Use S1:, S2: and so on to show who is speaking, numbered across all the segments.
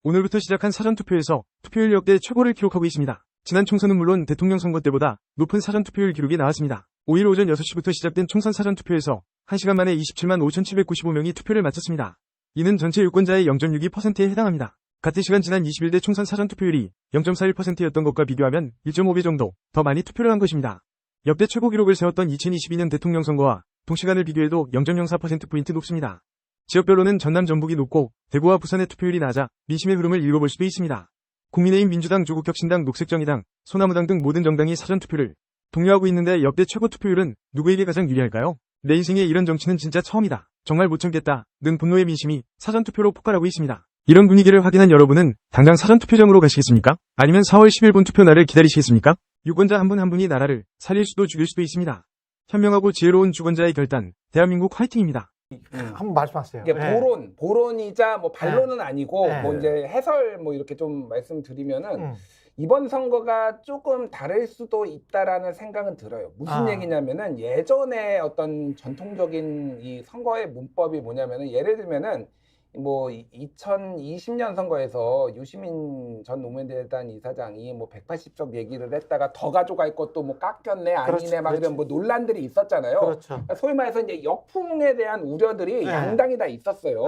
S1: 오늘부터 시작한 사전투표에서 투표율 역대 최고를 기록하고 있습니다. 지난 총선은 물론 대통령 선거 때보다 높은 사전투표율 기록이 나왔습니다. 5일 오전 6시부터 시작된 총선 사전투표에서 1시간 만에 27만 5,795명이 투표를 마쳤습니다. 이는 전체 유권자의 0.62%에 해당합니다. 같은 시간 지난 21대 총선 사전투표율이 0.41%였던 것과 비교하면 1.5배 정도 더 많이 투표를 한 것입니다. 역대 최고 기록을 세웠던 2022년 대통령 선거와 동시간을 비교해도 0.04%포인트 높습니다. 지역별로는 전남 전북이 높고 대구와 부산의 투표율이 낮아 민심의 흐름을 읽어볼 수도 있습니다. 국민의힘 민주당 조국혁신당 녹색정의당 소나무당 등 모든 정당이 사전투표를 독려하고 있는데 역대 최고 투표율은 누구에게 가장 유리할까요? 내 인생에 이런 정치는 진짜 처음이다. 정말 못 참겠다. 는 분노의 민심이 사전투표로 폭발하고 있습니다. 이런 분위기를 확인한 여러분은 당장 사전투표장으로 가시겠습니까? 아니면 4월 10일 본 투표날을 기다리시겠습니까? 유권자 한 분 한 분이 나라를 살릴 수도 죽일 수도 있습니다. 현명하고 지혜로운 주권자의 결단, 대한민국 화이팅입니다.
S2: 한번 말씀하세요.
S3: 이게 보론이자 뭐 반론은 아니고
S2: 네.
S3: 뭐 이제 해설 뭐 이렇게 좀 말씀드리면은 이번 선거가 조금 다를 수도 있다라는 생각은 들어요. 무슨 얘기냐면은 예전에 어떤 전통적인 이 선거의 문법이 뭐냐면은 예를 들면은 뭐 2020년 선거에서 유시민 전 노무현재단 이사장이 뭐 180석 얘기를 했다가 더 가져갈 것도 뭐 깎였네 아니네 막 이런 뭐 논란들이 있었잖아요.
S2: 그렇죠.
S3: 그러니까 소위 말해서 이제 역풍에 대한 우려들이 양당이 다 있었어요.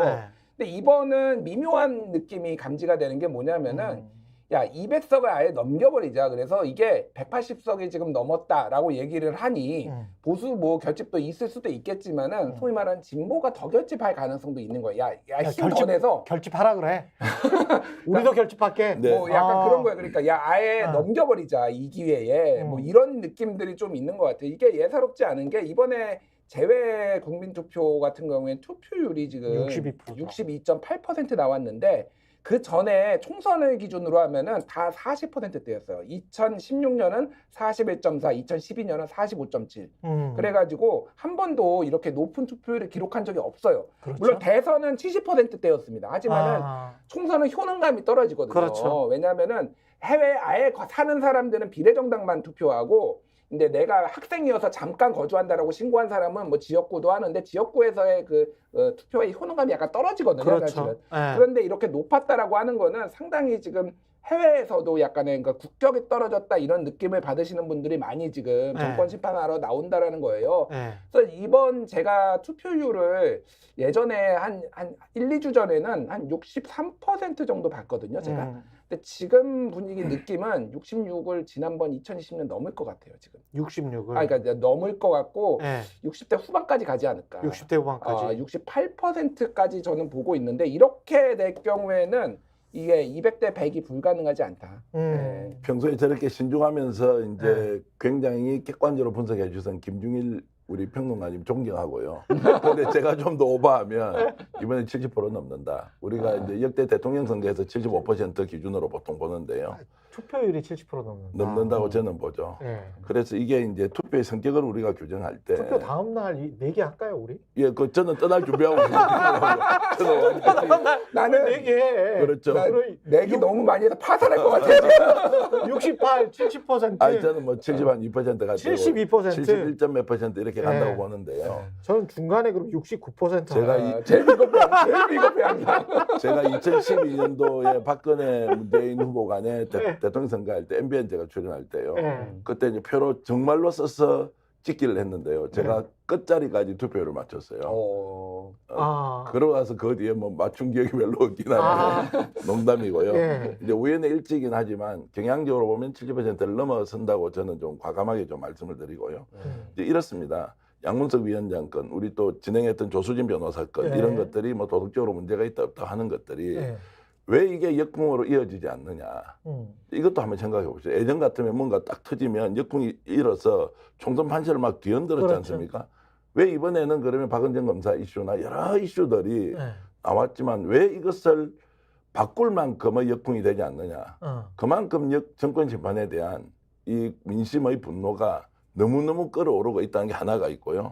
S3: 근데 이번은 미묘한 느낌이 감지가 되는 게 뭐냐면은 야 200석을 아예 넘겨버리자. 그래서 이게 180석이 지금 넘었다라고 얘기를 하니 보수 뭐 결집도 있을 수도 있겠지만은 소위 말하는 진보가 더 결집할 가능성도 있는 거야. 야 힘 더 내서
S2: 결집하라 그래. 우리도 결집할게.
S4: 네.
S3: 뭐 약간 그런 거야. 그러니까 야 아예 넘겨버리자 이 기회에 뭐 이런 느낌들이 좀 있는 것 같아. 이게 예사롭지 않은 게 이번에 제외 국민투표 같은 경우에 투표율이 지금 62.8% 나왔는데 그 전에 총선을 기준으로 하면은 다 40%대였어요. 2016년은 41.4, 2012년은 45.7. 그래가지고 한 번도 이렇게 높은 투표율을 기록한 적이 없어요.
S2: 그렇죠?
S3: 물론 대선은 70%대였습니다. 하지만은 총선은 효능감이 떨어지거든요.
S2: 그렇죠.
S3: 왜냐하면은 해외에 아예 사는 사람들은 비례정당만 투표하고 근데 내가 학생이어서 잠깐 거주한다라고 신고한 사람은 뭐 지역구도 하는데 지역구에서의 그 투표의 효능감이 약간 떨어지거든요.
S2: 그렇죠.
S3: 사실은.
S2: 네.
S3: 그런데 이렇게 높았다라고 하는 거는 상당히 지금 해외에서도 약간의 그러니까 국격이 떨어졌다 이런 느낌을 받으시는 분들이 많이 지금 정권 심판하러 나온다라는 거예요. 그래서 이번 제가 투표율을 예전에 한 1, 2주 전에는 한 63% 정도 봤거든요. 제가. 근데 지금 분위기 느낌은 66을 지난번 2020년 넘을 것 같아요. 지금.
S2: 66을.
S3: 그러니까 넘을 것 같고 60대 후반까지 가지 않을까.
S2: 60대 후반까지.
S3: 68%까지 저는 보고 있는데 이렇게 될 경우에는 이게 200대 100이 불가능하지 않다. 네.
S4: 평소에 저렇게 신중하면서 이제 굉장히 객관적으로 분석해 주신 김중일 우리 평론가님 존경하고요. 근데 제가 좀 더 오버하면 이번에 70% 넘는다. 우리가 이제 역대 대통령 선거에서 75% 기준으로 보통 보는데요.
S2: 투표율이 70%
S4: 넘는다고 저는 보죠. 그래서 이게 이제 투표의 성격을 우리가 규정할 때
S2: 투표 다음 날 내기 할까요, 우리?
S4: 예, 저는 떠날 준비하고 있어요.
S3: 나는
S2: 내기.
S4: 그렇죠.
S3: 내기 너무 많이 해서 파산할 것 같아요.
S2: 68, 70%.
S4: 아니 저는 뭐 72%가
S2: 72%.
S4: 71점 몇 퍼센트 이렇게 간다고 보는데요.
S2: 저는 중간에 그럼 69%.
S4: 제가
S3: 제일 비겁해 항상.
S4: 제가 2012년도에 박근혜 문재인 후보 간에 대통령 선거할 때 MBN 제가 출연할 때요. 그때 이제 표로 정말로 써서 찍기를 했는데요. 제가 끝자리까지 투표를 맞췄어요. 그러고 나서 그 뒤에 뭐 맞춘 기억이 별로 없긴 한데 농담이고요. 이제 우연의 일치이긴 하지만 경향적으로 보면 70%를 넘어선다고 저는 좀 과감하게 좀 말씀을 드리고요. 이제 이렇습니다. 양문석 위원장 건, 우리 또 진행했던 조수진 변호사 건 이런 것들이 뭐 도덕적으로 문제가 있다 없다 하는 것들이 왜 이게 역풍으로 이어지지 않느냐. 이것도 한번 생각해 보시죠. 예전 같으면 뭔가 딱 터지면 역풍이 일어서 총선 판세를 막 뒤흔들었지 않습니까? 왜 이번에는 그러면 박은정 검사 이슈나 여러 이슈들이 나왔지만 왜 이것을 바꿀 만큼의 역풍이 되지 않느냐. 그만큼 정권 심판에 대한 이 민심의 분노가 너무너무 끌어오르고 있다는 게 하나가 있고요.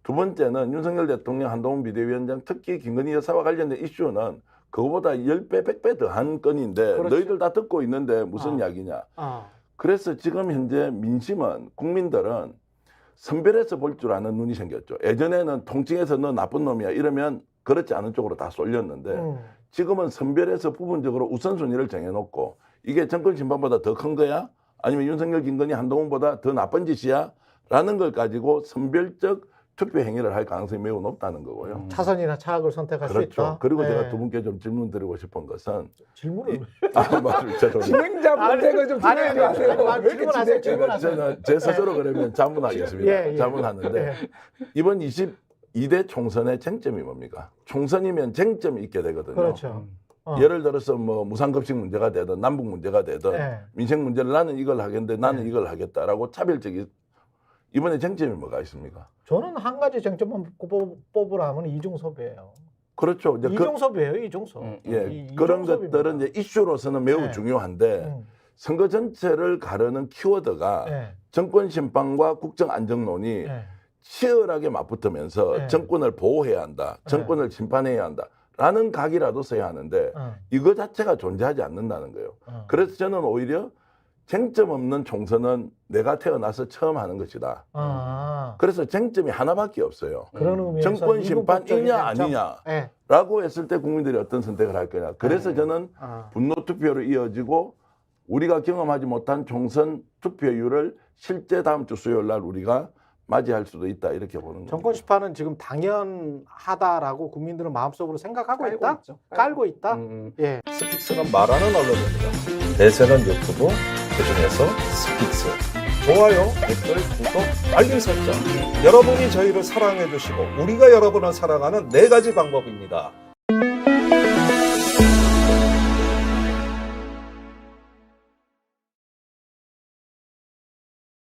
S4: 두 번째는 윤석열 대통령, 한동훈 비대위원장, 특히 김건희 여사와 관련된 이슈는 그거보다 10배, 100배 더한 건인데 너희들 다 듣고 있는데 무슨 이야기냐. 그래서 지금 현재 민심은 국민들은 선별해서 볼 줄 아는 눈이 생겼죠. 예전에는 통칭해서 너 나쁜 놈이야 이러면 그렇지 않은 쪽으로 다 쏠렸는데 지금은 선별해서 부분적으로 우선순위를 정해놓고 이게 정권 심판보다 더 큰 거야? 아니면 윤석열, 김건희, 한동훈보다 더 나쁜 짓이야? 라는 걸 가지고 선별적 투표 행위를 할 가능성이 매우 높다는 거고요.
S2: 차선이나 차악을 선택할 수
S4: 그렇죠.
S2: 있다.
S4: 그리고
S2: 네.
S4: 제가 두 분께 좀 질문 드리고 싶은 것은
S2: 질문을
S4: 맞습니다. 죄송합니다.
S3: 진행자 문제가 좀 진행하지 마세요.
S2: 아니,
S3: 왜 이렇게
S2: 질문하세요.
S3: 진행해요?
S2: 질문하세요.
S4: 저는 제 스스로 그러면 자문하겠습니다.
S2: 예, 예.
S4: 자문하는데
S2: 예.
S4: 이번 22대 총선의 쟁점이 뭡니까? 총선이면 쟁점이 있게 되거든요.
S2: 그렇죠.
S4: 예를 들어서 뭐 무상급식 문제가 되든 남북 문제가 되든
S2: 네.
S4: 민생 문제를 나는 이걸 하겠는데 나는
S2: 네.
S4: 이걸 하겠다라고 차별적이 이번에 쟁점이 뭐가 있습니까?
S2: 저는 한 가지 쟁점만 뽑으라면 이중섭이에요.
S4: 그렇죠. 이제
S2: 이중섭이에요, 이중섭.
S4: 예, 그런
S2: 이중섭입니다.
S4: 것들은 이제 이슈로서는 매우
S2: 네.
S4: 중요한데 선거 전체를 가르는 키워드가
S2: 네.
S4: 정권 심판과 국정 안정론이
S2: 네.
S4: 치열하게 맞붙으면서
S2: 네.
S4: 정권을 보호해야 한다, 정권을 심판해야 한다라는 각이라도 써야 하는데 이거 자체가 존재하지 않는다는 거예요. 그래서 저는 오히려 쟁점 없는 총선은 내가 태어나서 처음 하는 것이다. 그래서 쟁점이 하나밖에 없어요.
S2: 그런 의미에서
S4: 정권 심판이냐
S2: 쟁점.
S4: 아니냐라고
S2: 네.
S4: 했을 때 국민들이 어떤 선택을 할 거냐. 그래서 저는 분노 투표로 이어지고 우리가 경험하지 못한 총선 투표율을 실제 다음 주 수요일 날 우리가 맞이할 수도 있다 이렇게 보는 거죠.
S2: 정권 심판은 지금 당연하다라고 국민들은 마음속으로 생각하고
S3: 깔고
S2: 있다?
S3: 있죠.
S2: 깔고 있다? 예.
S5: 스픽스는 말하는 언론입니다. 대세는 유튜브, 그중에서 스픽스. 좋아요, 댓글, 구독, 알림 설정. 여러분이 저희를 사랑해 주시고 우리가 여러분을 사랑하는 4가지 방법입니다.